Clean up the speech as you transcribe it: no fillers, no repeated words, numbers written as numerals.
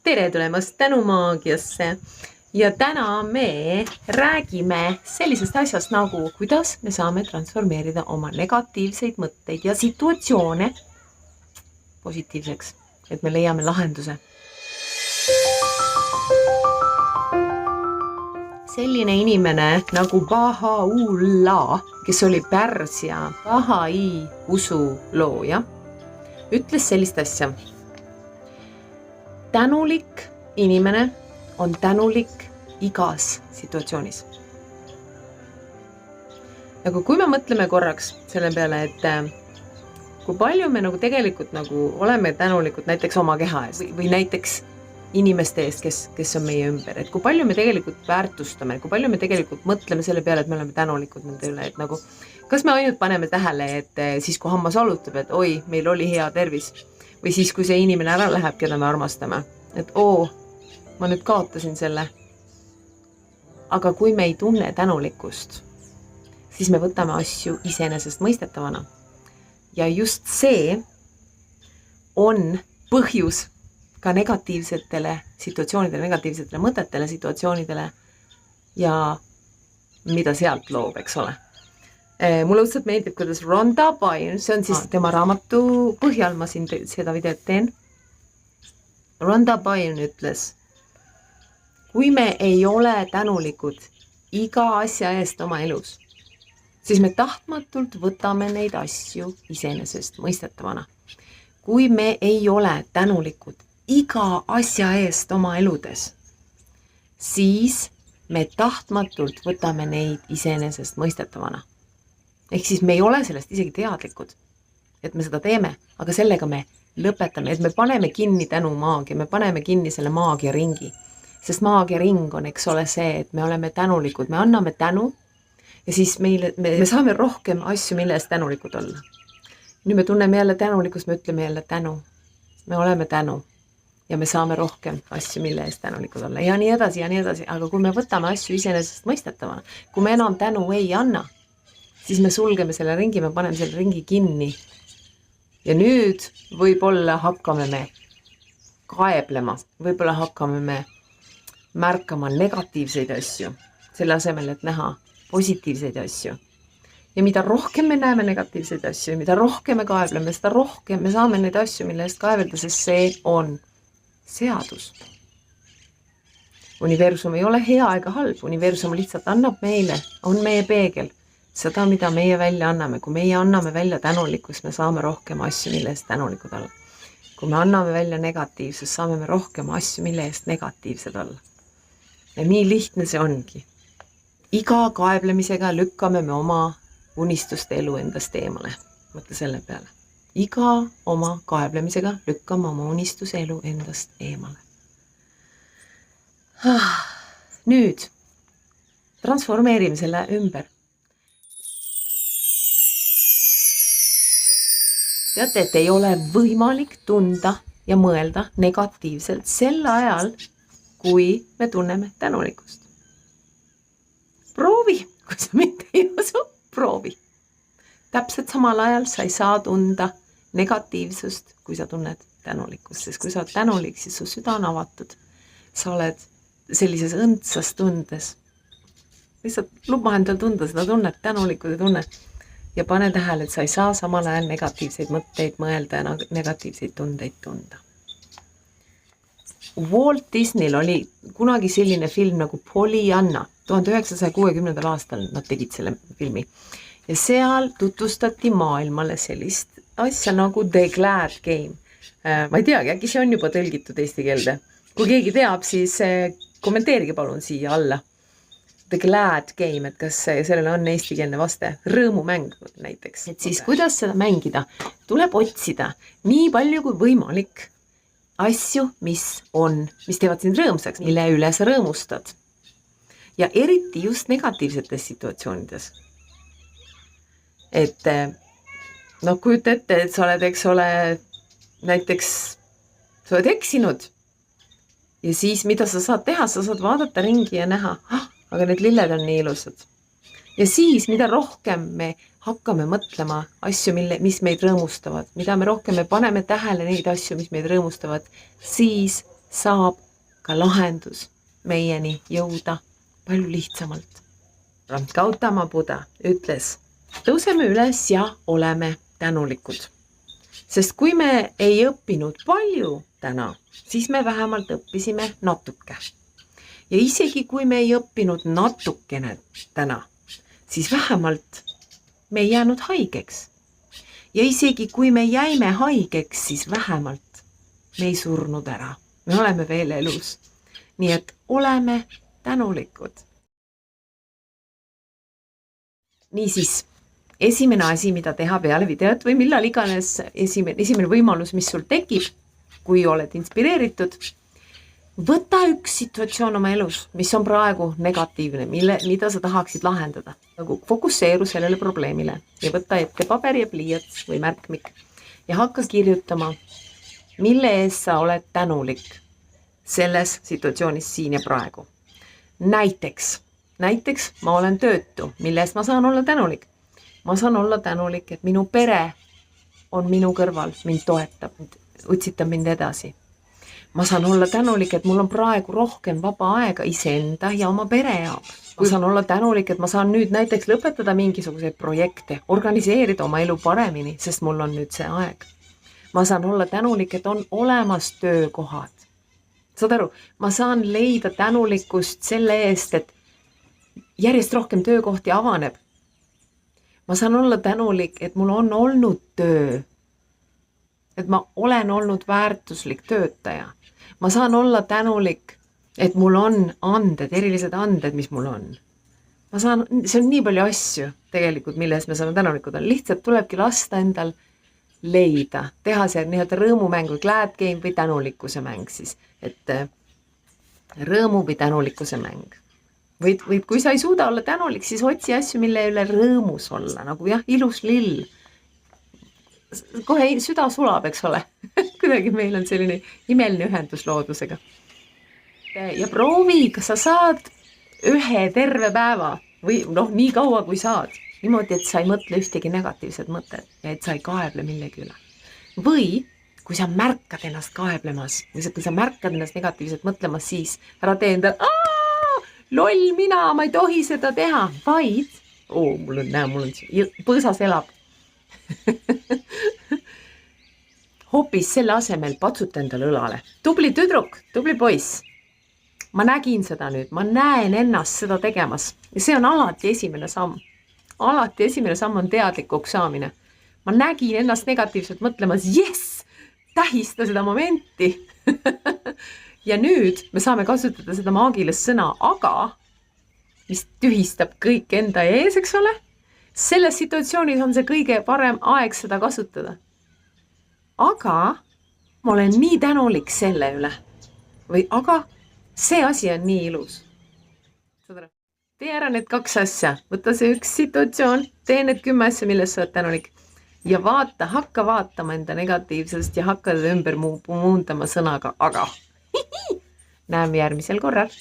tere tulemast Tänumaagiasse ja täna me räägime sellisest asjast nagu, kuidas me saame transformeerida oma negatiivseid mõtteid ja situatsioone positiivseks, et me leiame lahenduse. Selline inimene nagu Baha'u'llah, kes oli Pärsia Baha'i usu looja, ütles sellist asja. Tänulik inimene on tänulik igas situatsioonis. Aga kui me mõtleme korraks selle peale, et kui palju me nagu tegelikult nagu oleme tänulikud näiteks oma keha eest või näiteks inimeste eest, kes on meie ümber, et kui palju me tegelikult väärtustame, kui palju me tegelikult mõtleme selle peale, et me oleme tänulikud nende üle, et nagu kas me ainult paneme tähele, et siis kui hammas valutab, et oi, meil oli hea tervis või siis kui see inimene ära läheb, keda me armastame, et ma nüüd kaotasin selle. Aga kui me ei tunne tänulikkust, siis me võtame asju iseenesest mõistetavana. Ja just see on põhjus ka negatiivsetele situatsioonidele, negatiivsetele mõtetele, situatsioonidele ja mida sealt loob, eks ole. Mulle õudselt meeldib, kuidas Rhonda Byrne, see on siis tema raamatu põhjal, ma siin seda videot teen. Rhonda Byrne ütles, kui me ei ole tänulikud iga asja eest oma elus, siis me tahtmatult võtame neid asju iseenesest mõistetavana. Kui me ei ole tänulikud iga asja eest oma eludes, siis me tahtmatult võtame neid iseenesest mõistetavana. Ehk siis me ei ole sellest isegi teadlikud, et me seda teeme, aga sellega me lõpetame, et me paneme kinni tänumaagia, me paneme kinni selle maagia ringi. Sest maagia ring on, eks ole see, et me oleme tänulikud, me anname tänu ja siis me saame rohkem asju, mille eest tänulikud olla. Nüüd me tunneme jälle tänulikkust, me ütleme jälle tänu. Me oleme tänu ja me saame rohkem asju, mille eest tänulikud olla ja nii edasi ja nii edasi. Aga kui me võtame asju iseenesest mõistetavana, kui me enam tänu ei anna, siis me sulgeme selle ringi, me paneme selle ringi kinni. Ja nüüd võib-olla hakkame me kaeblema, võib-olla hakkame me märkama negatiivseid asju, selle asemel, et näha positiivseid asju. Ja mida rohkem me näeme negatiivseid asju, mida rohkem me kaebleme, seda rohkem me saame neid asju, mille eest kaevelda, sest see on seadus. Universum ei ole hea ega halb, universum lihtsalt annab meile, on meie peegel. Seda, mida meie välja anname. Kui meie anname välja tänulikkust, me saame rohkem asju, mille eest tänulikud olla. Kui me anname välja negatiivsust, saame me rohkem asju, mille eest negatiivsed olla. Ja nii lihtne see ongi. Iga kaeblemisega lükkame me oma unistuste elu endast eemale. Mõtle selle peale. Iga oma kaeblemisega lükkame oma unistuse elu endast eemale. Nüüd transformeerime selle ümber. Teate, et ei ole võimalik tunda ja mõelda negatiivselt sel ajal, kui me tunneme tänulikkust. Proovi, kui sa mitte ei usu, proovi. Täpselt samal ajal sa ei saa tunda negatiivsust, kui sa tunned tänulikkust, sest kui sa oled tänulik, siis su süda on avatud. Sa oled sellises õndsas tundes. Lihtsalt luba endal tunda seda tunnet, tänulikkuse tunnet. Ja pane tähele, et sa ei saa samal ajal negatiivseid mõtteid mõelda ja negatiivseid tundeid tunda. Walt Disneyl oli kunagi selline film nagu Pollyanna. 1960. aastal nad tegid selle filmi. Ja seal tutvustati maailmale sellist asja nagu The Glad Game. Ma ei teagi, äkki see on juba tõlgitud eesti keelde. Kui keegi teab, siis kommenteerige palun siia alla. The Glad Game, et kas sellele on eestikeelne vaste, rõõmumäng näiteks. Et siis kuidas seda mängida? Tuleb otsida nii palju kui võimalik asju, mis teevad sind rõõmsaks, mille üle sa rõõmustad. Ja eriti just negatiivsetes situatsioonides. Et kujuta ette, et sa oled, eks ole, näiteks sa oled eksinud ja siis mida sa saad teha, sa saad vaadata ringi ja näha, aga need lilled on nii ilusad. Ja siis, mida rohkem me hakkame mõtlema asju, mis meid rõõmustavad, mida me rohkem me paneme tähele neid asju, mis meid rõõmustavad, siis saab ka lahendus meieni jõuda palju lihtsamalt. Gautama Buddha ütles, tõuseme üles ja oleme tänulikud. Sest kui me ei õppinud palju täna, siis me vähemalt õppisime natuke. Ja isegi kui me ei õppinud natukene täna, siis vähemalt me ei jäänud haigeks. Ja isegi kui me jäime haigeks, siis vähemalt me ei surnud ära. Me oleme veel elus. Nii et oleme tänulikud. Niisiis, esimene asi, mida teha peale videot või millal iganes esimene võimalus, mis sul tekib, kui oled inspireeritud, võta üks situatsioon oma elus, mis on praegu negatiivne, mida sa tahaksid lahendada. Nagu fokusseeru sellele probleemile ja võta ette paber ja pliiats või märkmik ja hakka kirjutama, mille eest sa oled tänulik selles situatsioonis siin ja praegu. Näiteks ma olen töötu, mille eest ma saan olla tänulik. Ma saan olla tänulik, et minu pere on minu kõrval, mind toetab, utsitab mind edasi. Ma saan olla tänulik, et mul on praegu rohkem vaba aega iseenda ja oma pere jaoks. Ma saan olla tänulik, et ma saan nüüd näiteks lõpetada mingisuguseid projekte, organiseerida oma elu paremini, sest mul on nüüd see aeg. Ma saan olla tänulik, et on olemas töökohad. Saad aru, ma saan leida tänulikkust selle eest, et järjest rohkem töökohti avaneb. Ma saan olla tänulik, et mul on olnud töö. Et ma olen olnud väärtuslik töötaja. Ma saan olla tänulik, et mul on anded, erilised anded, mis mul on. See on nii palju asju tegelikult, milles me saame tänulikud olla. Lihtsalt tulebki lasta endal leida, teha see nii-öelda rõõmumäng või glad game või tänulikkuse mäng siis. Et rõõmu või tänulikkuse mäng. Või kui sa ei suuda olla tänulik, siis otsi asju, mille üle rõõmus olla. Nagu jah, ilus lill. Kohe süda sulab, eks ole. Kuidagi meil on selline imeline ühendus loodusega. Ja proovi, kas sa saad ühe terve päeva või nii kaua kui saad. Niimoodi, et sa ei mõtle ühtegi negatiivset mõtet ja et sa ei kaeble millegi üle. Või kui sa märkad ennast kaeblemas või kui sa märkad ennast negatiivset mõtlemas, siis ära tee endal, loll mina, ma ei tohi seda teha, vaid, mul on põõsas elab. Hoopis selle asemel patsuta endale õlale. Tubli tüdruk, tubli poiss. Ma nägin seda nüüd, ma näen ennast seda tegemas. Ja see on alati esimene samm. Alati esimene samm on teadlikuks saamine. Ma nägin ennast negatiivselt mõtlemas, tähista seda momenti. Ja nüüd me saame kasutada seda maagilist sõna, aga mis tühistab kõik enda ees, eks ole? Selles situatsioonis on see kõige parem aeg seda kasutada. Aga ma olen nii tänulik selle üle. Aga see asi on nii ilus. Tee ära need 2 asja. Võta see üks situatsioon, tee need 10 asja, milles sa oled tänulik. Ja hakka vaatama enda negatiivsest ja hakka ümber muundama sõnaga aga. Näeme järgmisel korral.